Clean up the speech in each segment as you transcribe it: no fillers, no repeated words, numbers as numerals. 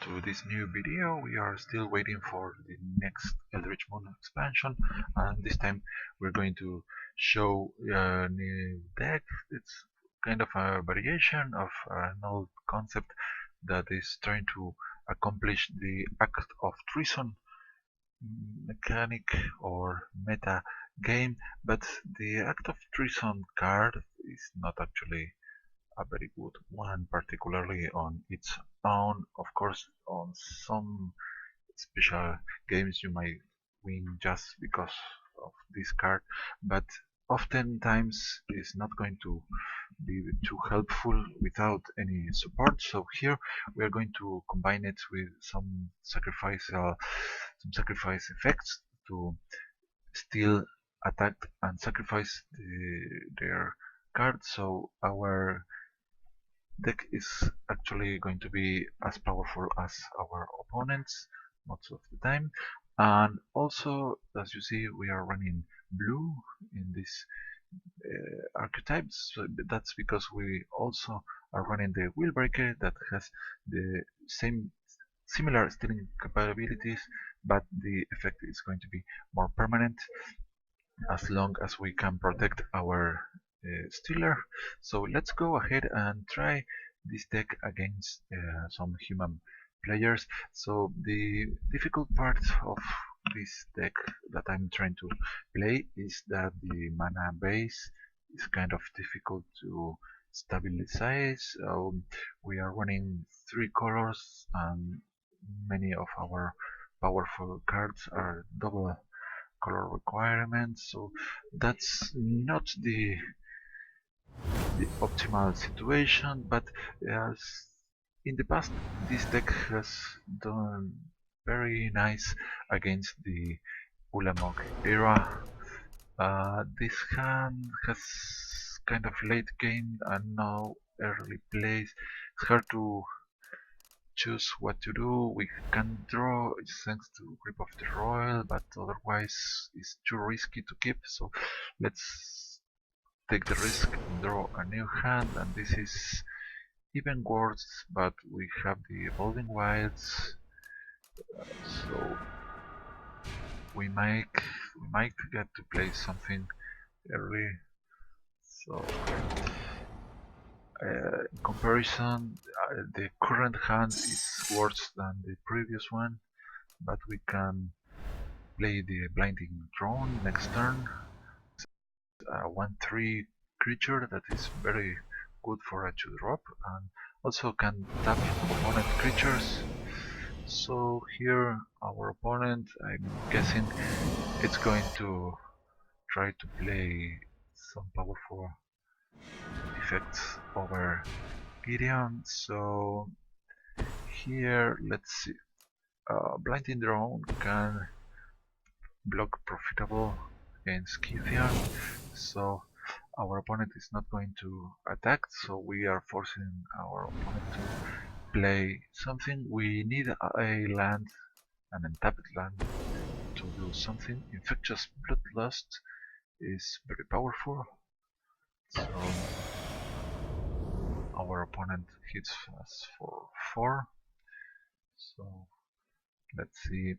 to this new video. We are still waiting for the next Eldritch Moon expansion, and this time we're going to show a new deck. It's kind of a variation of an old concept that is trying to accomplish the act of treason mechanic or meta game, but the act of treason card is not actually a very good one, particularly on its own. Of course, on some special games you might win just because of this card, but oftentimes it's not going to be too helpful without any support. So here we are going to combine it with some sacrifice effects to still attack and sacrifice their card. So our deck is actually going to be as powerful as our opponents most of the time. And also, as you see, we are running blue in this archetypes. So that's because we also are running the wheel breaker that has the same similar stealing capabilities, but the effect is going to be more permanent as long as we can protect our stealer. So let's go ahead and try this deck against some human players. So the difficult part of this deck that I'm trying to play is that the mana base is kind of difficult to stabilize. We are running 3 colors and many of our powerful cards are double color requirements, so that's not the optimal situation, but as in the past this deck has done very nice against the Ulamog era. This hand has kind of late game and now early plays. It's hard to choose what to do. We can draw thanks to Grip of the Royal, but otherwise it's too risky to keep, so let's take the risk and draw a new hand, and this is even worse, but we have the Evolving Wilds, so we might get to play something early. So in comparison, the current hand is worse than the previous one, but we can play the Blinding Drone next turn. A 1/3 creature that is very good for a 2-drop and also can tap opponent creatures. So here our opponent, I'm guessing it's going to try to play some powerful effects over Gideon. So here let's see, Blinding Drone can block profitable against Gideon, so our opponent is not going to attack, so we are forcing our opponent to play something. We need a land, an untapped land, to do something. Infectious Bloodlust is very powerful, so our opponent hits us for 4. So let's see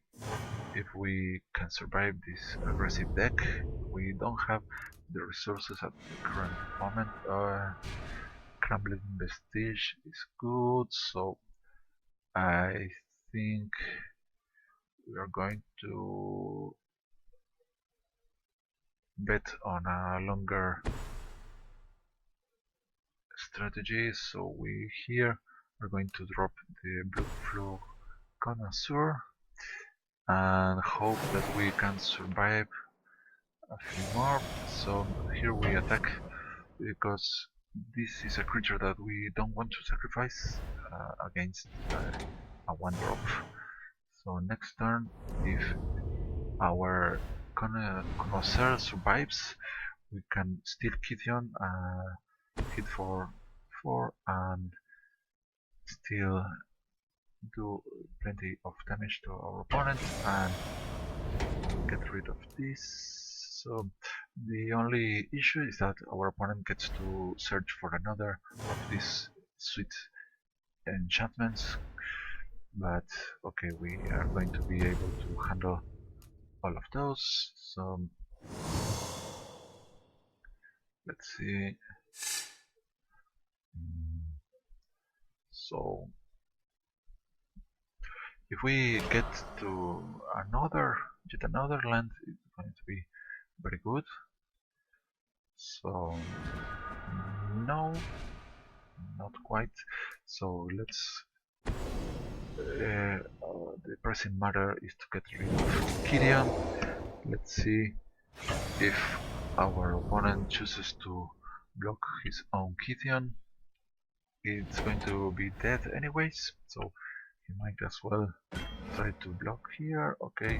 if we can survive this aggressive deck. We don't have the resources at the current moment. Crumbling Vestige is good, so I think we are going to bet on a longer strategy. So we here are going to drop the Blood Flow Connoisseur and hope that we can survive a few more. So here we attack because this is a creature that we don't want to sacrifice against a 1-drop. So next turn, if our Connoisseur survives, we can steal Gideon, hit for 4 and still do plenty of damage to our opponent and get rid of this. So the only issue is that our opponent gets to search for another of these sweet enchantments, but okay, we are going to be able to handle all of those. So let's see. So if we get to yet another land, it's going to be very good. So no, not quite. So let's. The pressing matter is to get rid of Kiria. Let's see if our opponent chooses to block his own Kithian. It's going to be dead anyways, so he might as well try to block here. Okay,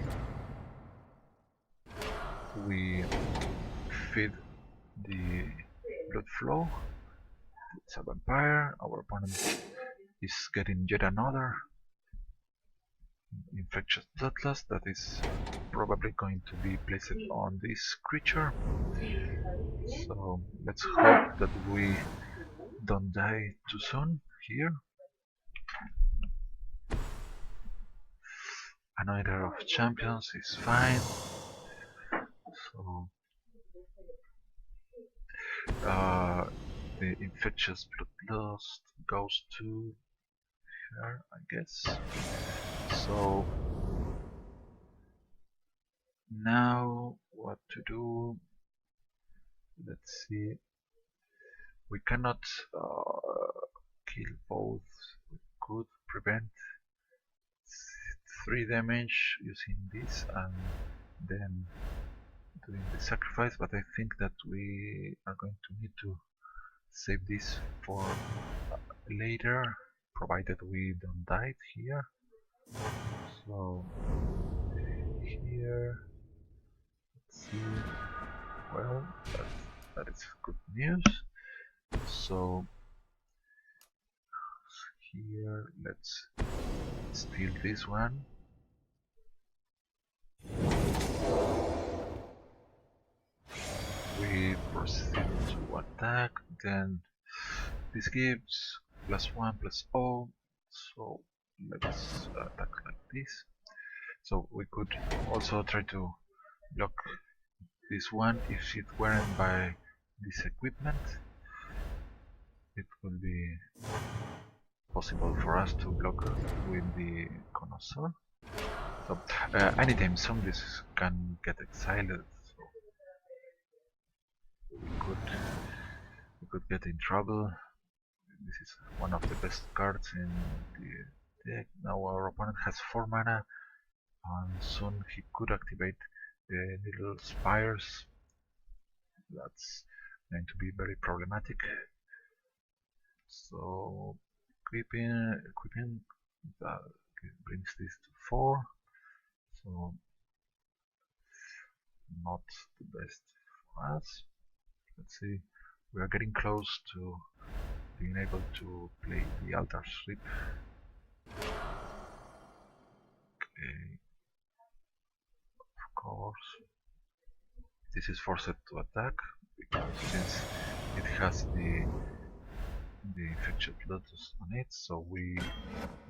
we feed the blood flow. It's a vampire. Our opponent is getting yet another infectious bloodlust that is probably going to be placed on this creature. So let's hope that we don't die too soon here. Another of champions is fine. So the infectious bloodlust goes to her, I guess. So now what to do? Let's see. We cannot kill both. We could prevent 3 damage using this and then doing the sacrifice, but I think that we are going to need to save this for later, provided we don't die here. So here, let's see. Well, that is good news. So here, let's steal this one. We proceed to attack, then this gives +1/+0, so let's attack like this. So we could also try to block this one if it weren't by this equipment. It would be possible for us to block with the connoisseur. So anytime zombies can get exiled, so we could get in trouble. This is one of the best cards in the deck. Now our opponent has 4 mana, and soon he could activate the little spires. That's going to be very problematic. So equipping that brings this to 4. So not the best for us. Let's see, we are getting close to being able to play the Altar Sweep. Okay, of course. This is forced to attack because since it has the infectious lotus on it, so we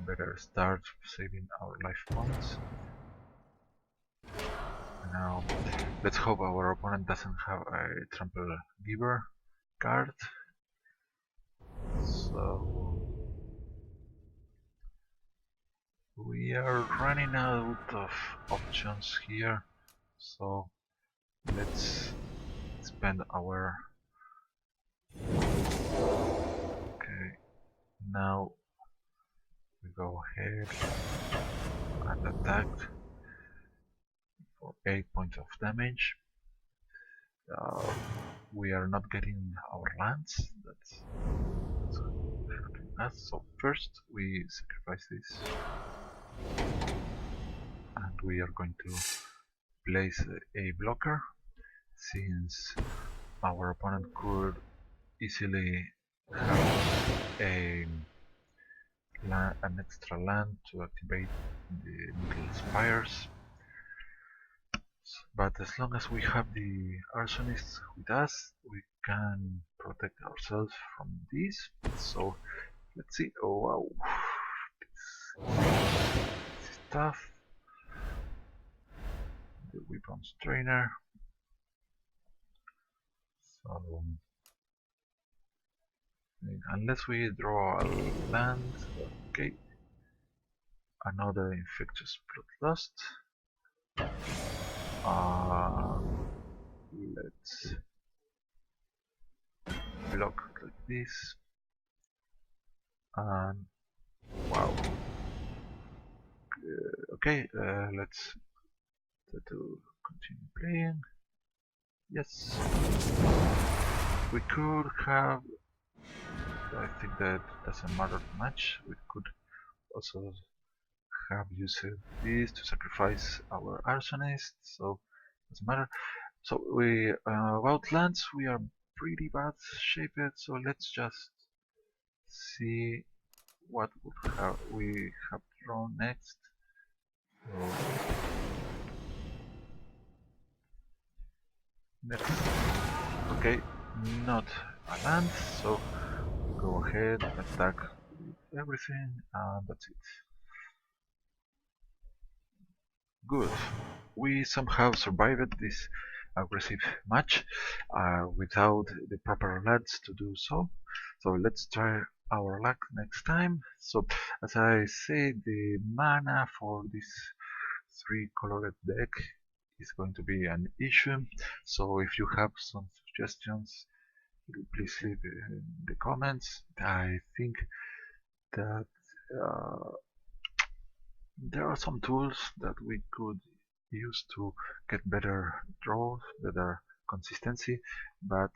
better start saving our life points. Now let's hope our opponent doesn't have a trample giver card. So we are running out of options here, so let's spend our... Okay, now we go ahead and attack for 8 points of damage. We are not getting our lands, that's hurting us. So first we sacrifice this, and we are going to place a blocker, since our opponent could easily have an extra land to activate the little spires. But as long as we have the arsonists with us, we can protect ourselves from this. So let's see. Oh wow, stuff. The weapons trainer. So unless we draw a land, okay. Another infectious bloodlust. Let's block like this. And wow. Okay, let's try to continue playing. Yes, we could have. I think that doesn't matter much. We could also have used this to sacrifice our arsonist, so doesn't matter. So we about lands we are pretty bad shaped. So let's just see what would have we have drawn next. So next, okay, not a land. So go ahead, attack with everything, and that's it. Good. We somehow survived this aggressive match without the proper lads to do so. So let's try our luck next time. So as I said, the mana for this three-colored deck is going to be an issue. So if you have some suggestions, please leave in the comments. I think that uh, there are some tools that we could use to get better draws, better consistency, but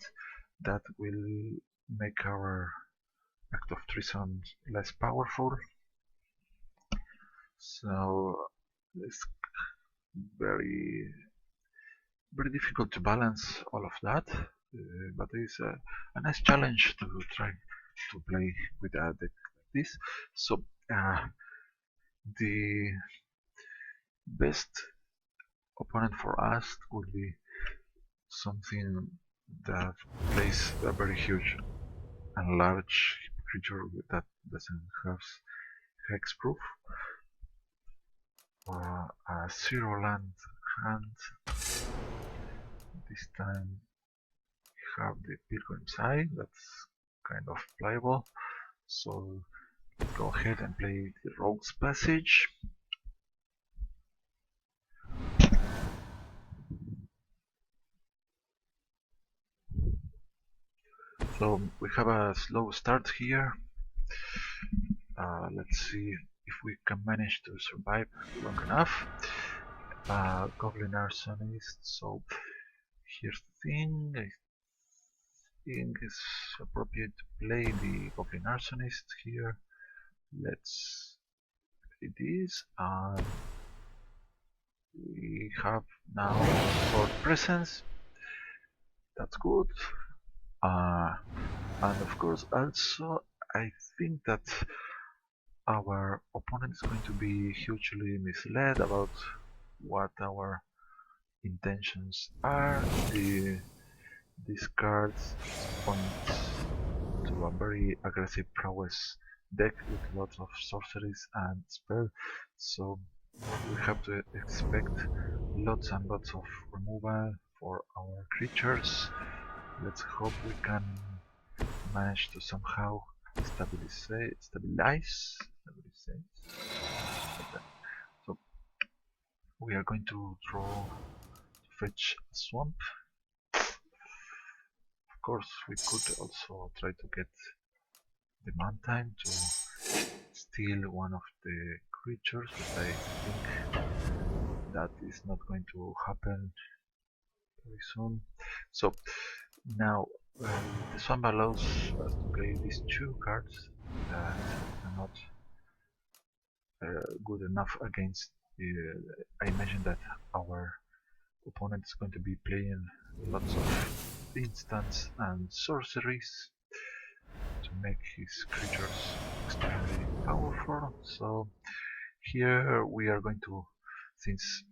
that will make our act of treason less powerful. So it's very very difficult to balance all of that, but it's a nice challenge to try to play with a deck like this. So the best opponent for us would be something that plays a very huge and large creature that doesn't have hexproof. A zero land hand. This time we have the Pilgrim's Eye, that's kind of playable. So let's go ahead and play the Rogue's Passage. So we have a slow start here. Let's see if we can manage to survive long enough. Goblin Arsonist. So here's the thing. I think it's appropriate to play the Goblin Arsonist here. Let's play this. We have now 4 presence. That's good. And of course, also, I think that our opponent is going to be hugely misled about what our intentions are. These cards point to a very aggressive prowess deck with lots of sorceries and spells, so we have to expect lots and lots of removal for our creatures. Let's hope we can manage to somehow stabilize. Okay. So we are going to draw to fetch a swamp. Of course, we could also try to get the Mantine to steal one of the creatures, but I think that is not going to happen very soon. So now the swamp allows us to play these 2 cards that are not good enough against the. I imagine that our opponent is going to be playing lots of instants and sorceries to make his creatures extremely powerful. So here we are going to, since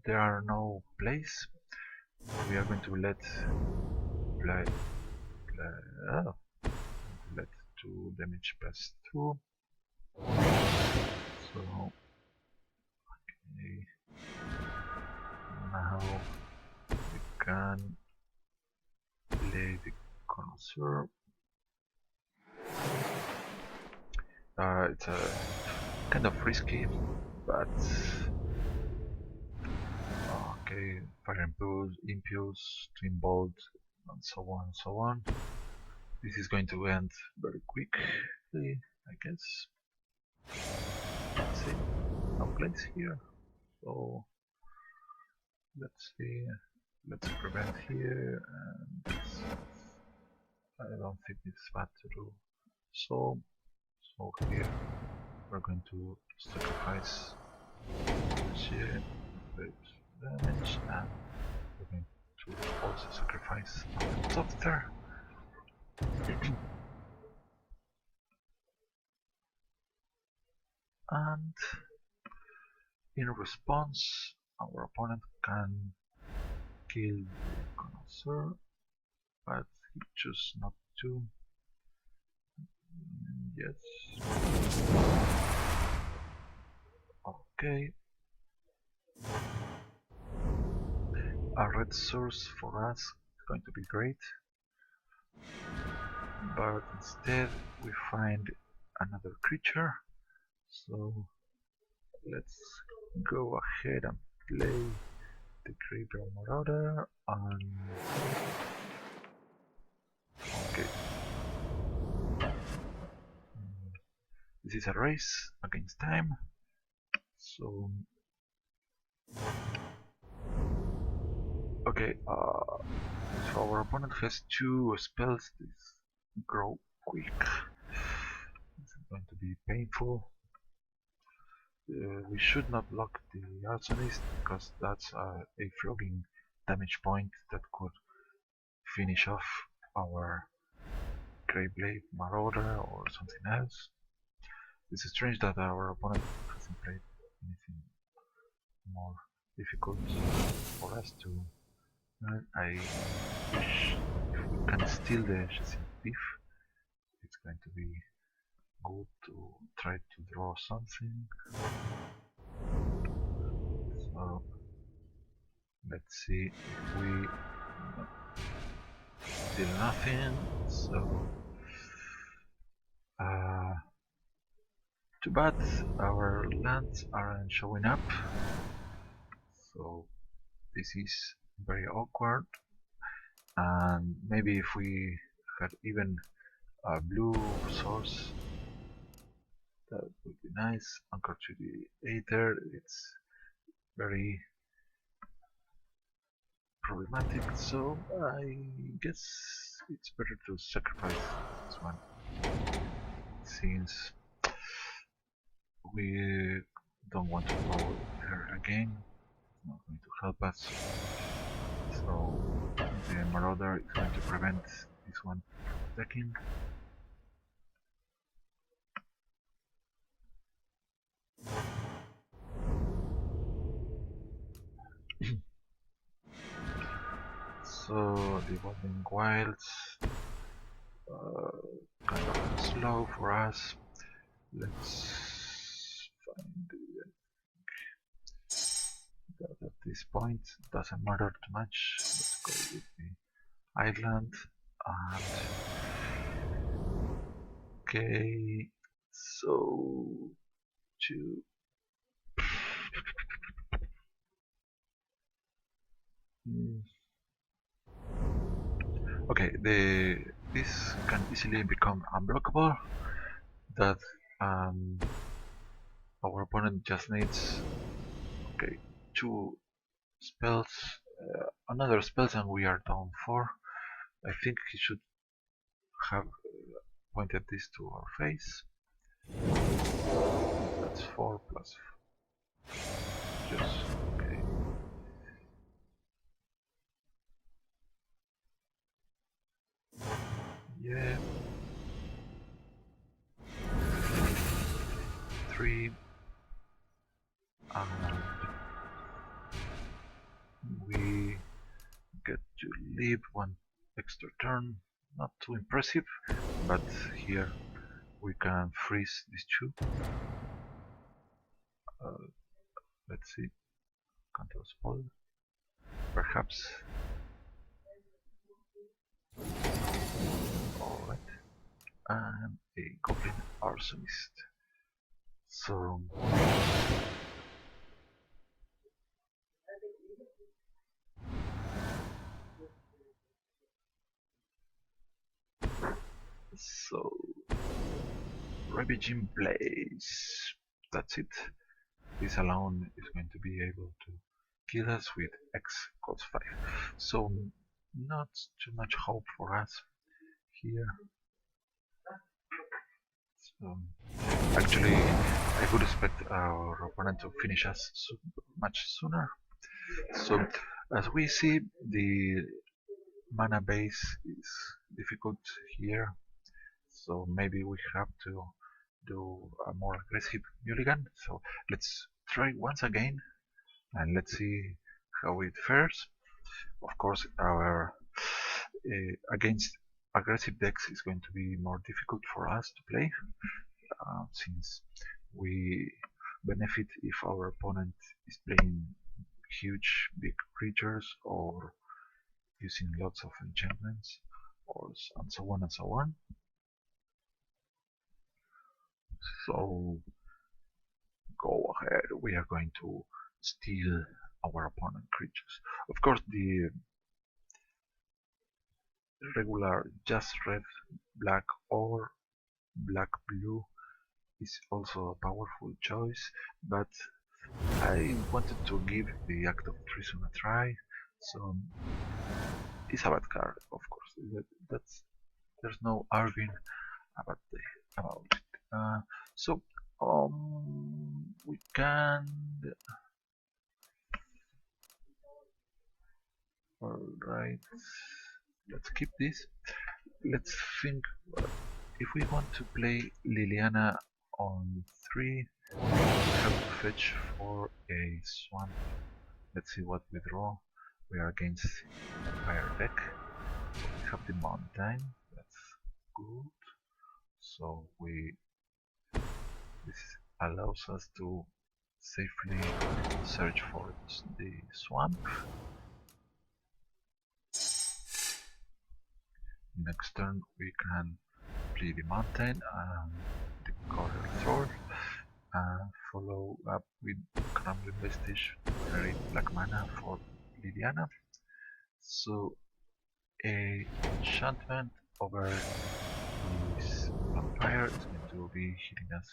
there are no plays, we are going to let let 2 damage pass through. So can play the connoisseur. It's a kind of risky, but okay, fire impulse, twin bolt, and so on and so on. This is going to end very quickly, I guess. Let's see, no place here, so let's see. Let's prevent here, and I don't think it's bad to do so. So here we're going to sacrifice here, damage, and we're going to also sacrifice softer. And in response, our opponent can kill the connoisseur, but he chooses not to. Yes. Okay. A red source for us is going to be great, but instead we find another creature. So let's go ahead and play the Graveyard Marauder and okay. This is a race against time. So okay, so our opponent has two spells. This grow quick. This is going to be painful. We should not block the Arsonist because that's a flogging damage point that could finish off our Greyblade Marauder or something else. It's strange that our opponent hasn't played anything more difficult for us to learn. I wish if we can steal the Chasing Thief, it's going to be good to try to draw something. So let's see if we steal nothing. So too bad our lands aren't showing up. So this is very awkward. And maybe if we had even a blue source, that would be nice. Anchor to the Aether, it's very problematic, so I guess it's better to sacrifice this one, since we don't want to blow her again. It's not going to help us. So the Marauder is going to prevent this one from attacking. So the Evolving Wilds kind of slow for us. Let's find that at this point doesn't matter too much. Let's go with the island and okay. So to okay, this can easily become unblockable. That our opponent just needs okay 2 spells, another spells, and we are down 4. I think he should have pointed this to our face. That's 4 plus just okay. Yeah. 3 and we get to leave 1 extra turn. Not too impressive, but here we can freeze these 2. Let's see, control spoil. Perhaps and a Goblin Arsonist. So so Ravaging Blaze. That's it. This alone is going to be able to kill us with X cost 5. So not too much hope for us here. So, actually, I would expect our opponent to finish us much sooner. So as we see, the mana base is difficult here. So maybe we have to do a more aggressive mulligan. So let's try once again and let's see how it fares. Of course, our against aggressive decks is going to be more difficult for us to play, since we benefit if our opponent is playing huge big creatures or using lots of enchantments and so on and so on. So go ahead, we are going to steal our opponent creatures. Of course, the regular just red, black or black blue is also a powerful choice, but I wanted to give the Act of Treason a try, so it's a bad card, of course. There's no arguing about it. So we can. Alright, let's keep this. Let's think, if we want to play Liliana on 3, we have to fetch for a swamp. Let's see what we draw. We are against Empire deck. We have the mountain, that's good. So this allows us to safely search for the swamp. Next turn we can play the mountain and the Coral Thrower, and follow up with Crumbling Vestige to generate black mana for Liliana. So a enchantment over this vampire is going to be hitting us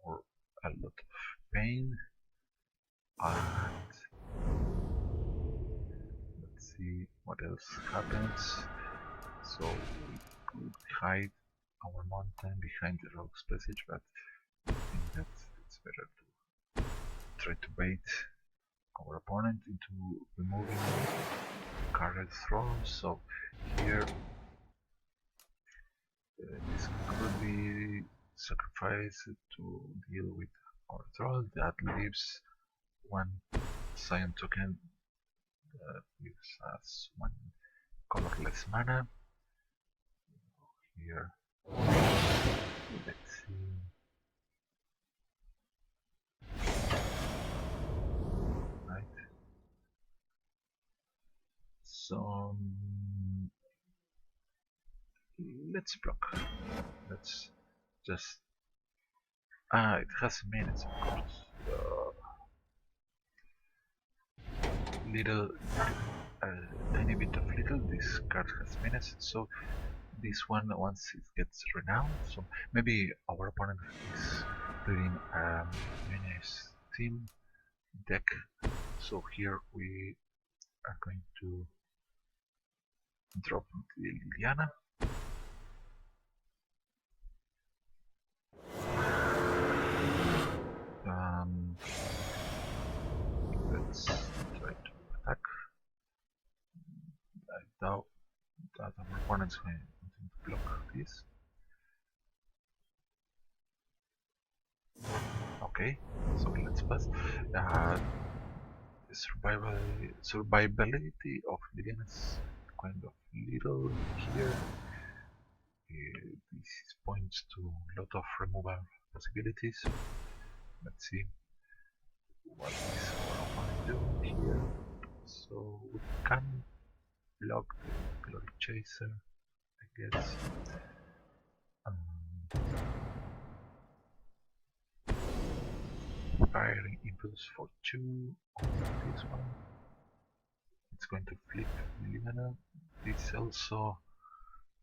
for a lot of pain. And let's see what else happens. So we could hide our mountain behind the rogue's passage, but I think that it's better to try to bait our opponent into removing card throws. So here this could be sacrificed to deal with our troll. That leaves one Scion token that gives us one colorless mana. Here, let's see. Right. So let's block. Let's just it has minutes, of course. Little, tiny bit of little. This card has minutes, so this one once it gets renowned. So maybe our opponent is playing a Menace team deck. So here we are going to drop Liliana. Let's try to attack. I doubt that our opponent's going to block this. Okay, so let's pass. The survivability of Liliana is kind of little here. This points to a lot of removal possibilities. Let's see what is our opponent doing here. So we can block the Glory Chaser, I guess. firing impulse for 2 on this one. It's going to flip Liliana. This also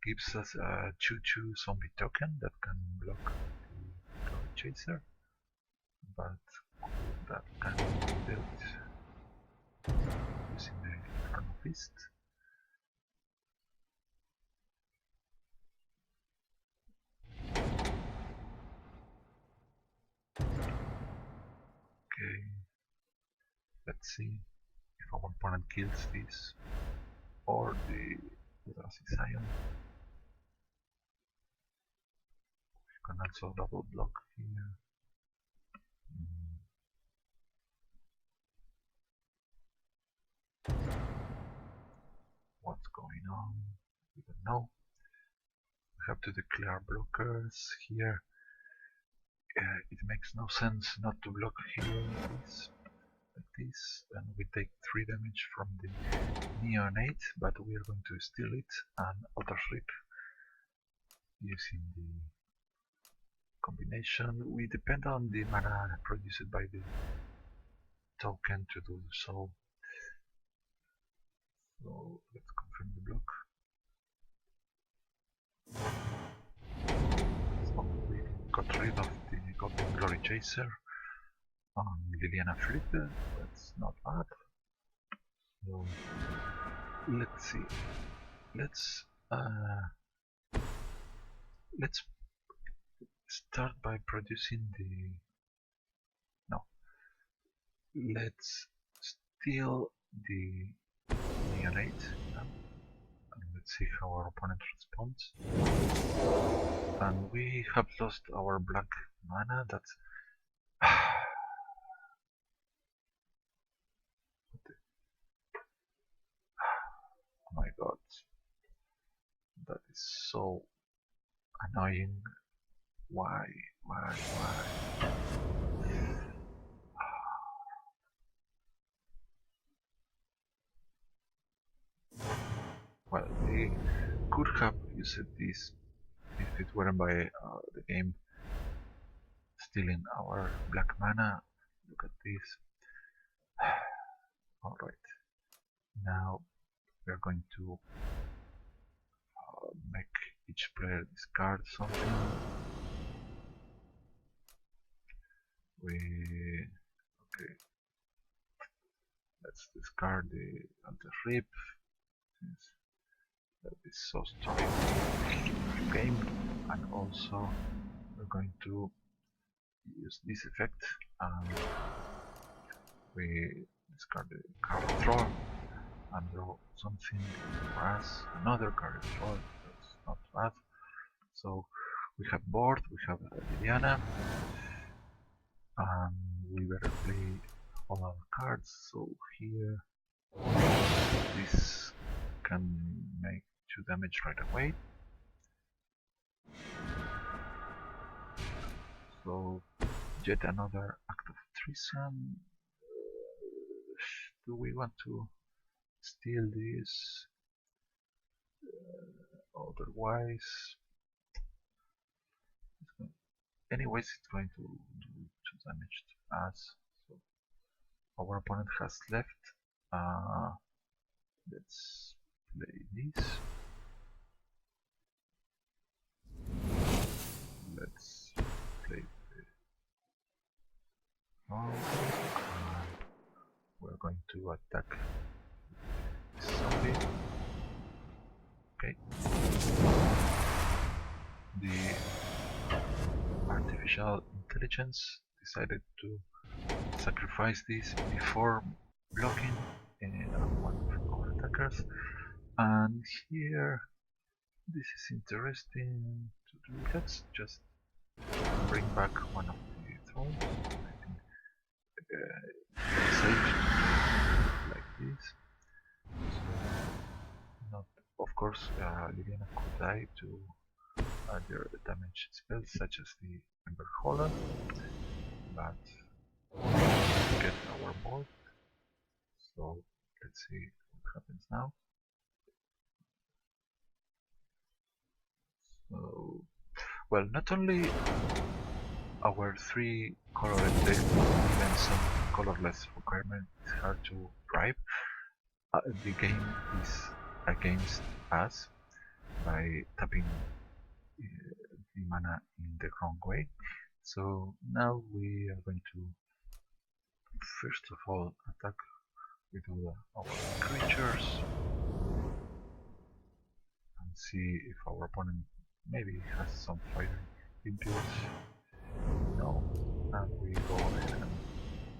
gives us a 2/2 zombie token that can block the Glory Chaser, but that can be dealt using the Inferno Fist. Okay, let's see if our opponent kills this or the Eldrazi Scion. We can also double block here. What's going on? We don't know. We have to declare blockers here. It makes no sense not to block here like this. Then we take 3 damage from the Neonate, but we are going to steal it and Alter Rip using the combination. We depend on the mana produced by the token to do so. So let's confirm the block. So we got rid of the Goblin Glory Chaser on Liliana Flip. That's not bad. So let's see. Let's start by producing the. No. Let's steal the Neonate now. And let's see how our opponent responds. And we have lost our black mana. That's. Oh my god. That is so annoying. Why? Well, we could have used this if it weren't by the game stealing our black mana. Look at this. Alright. Now we are going to make each player discard something. Okay. Let's discard the Alter Rip since that is so strong game, and also we're going to use this effect and we discard the card draw and draw something for us, another card draw. That's not bad. So we have board, we have Liliana, and we better play all our cards. So here this can make 2 damage right away. So yet another act of treason. Do we want to steal this? Otherwise, anyways, it's going to do 2 damage to us. So our opponent has left. Let's play this. Let's play the wrong. We're going to attack this zombie. Okay. The artificial intelligence decided to sacrifice this before blocking one of our attackers, and here this is interesting to do. Let's just bring back one of the thrones. I think safe like this. So, not, of course, Liliana could die to other damage spells such as the Ember Hollow, but get our board. So let's see what happens now. So, well, not only our 3 colored deck, even and some colorless requirement is hard to drive. The game is against us by tapping the mana in the wrong way. So now we are going to first of all attack with all our creatures and see if our opponent maybe has some fiery impulse. No, and we go ahead and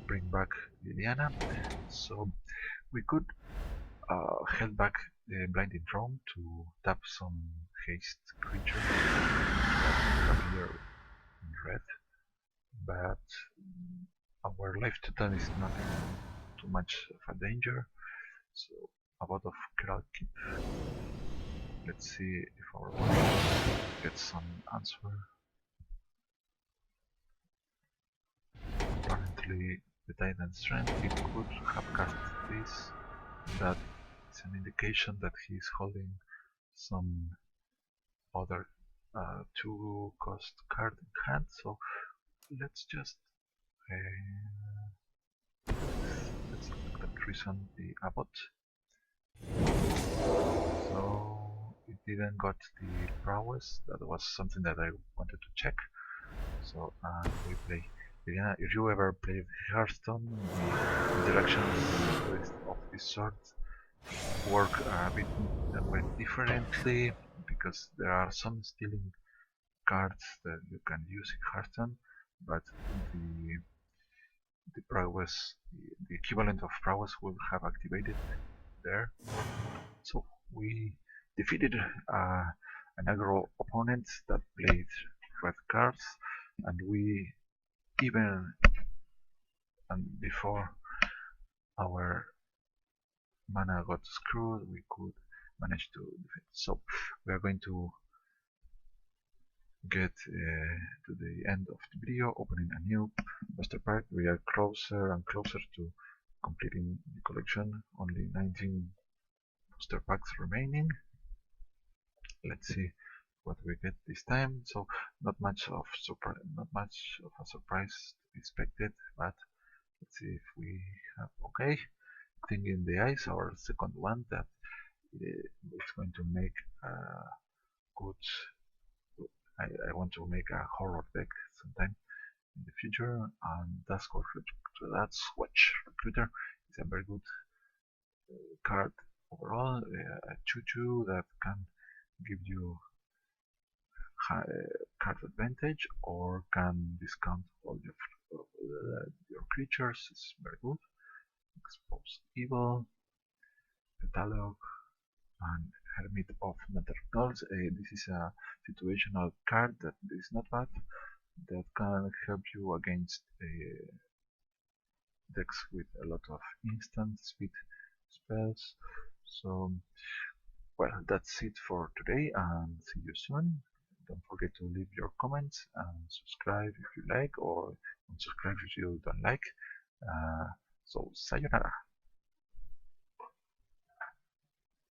bring back Liliana. So we could held back the blinding drone to tap some haste creatures that appear in red, but our life total is not too much of a danger. So about of Keral Keep. Let's see if our opponent gets some answer. Apparently the Titan Strength, he could have cast this. That is an indication that he is holding some other 2-cost card in hand. So let's just let's attack that reason the Abbot. So it didn't got the prowess. That was something that I wanted to check. So we play. Yeah, if you ever played Hearthstone, the interactions of this sort work a bit differently because there are some stealing cards that you can use in Hearthstone, but the prowess, the equivalent of prowess will have activated there. So we defeated an aggro opponent that played red cards, and we even before our mana got screwed, we could manage to defeat. So we are going to get to the end of the video, opening a new booster pack. We are closer and closer to completing the collection. Only 19 booster packs remaining. Let's see what we get this time. So not much of a surprise expected, but let's see if we have okay. Thing in the eyes, our second one that is going to make a good. I want to make a horror deck sometime in the future, and that's called that Swatch Recruiter. It's a very good card overall, a 2/2 that can give you card advantage or can discount all your creatures. It's very good. Expose Evil, Catalog, and Hermit of Netherknolls. This is a situational card that is not bad, that can help you against decks with a lot of instant speed spells. So, well, that's it for today, and see you soon. Don't forget to leave your comments and subscribe if you like, or unsubscribe if you don't like. So, sayonara.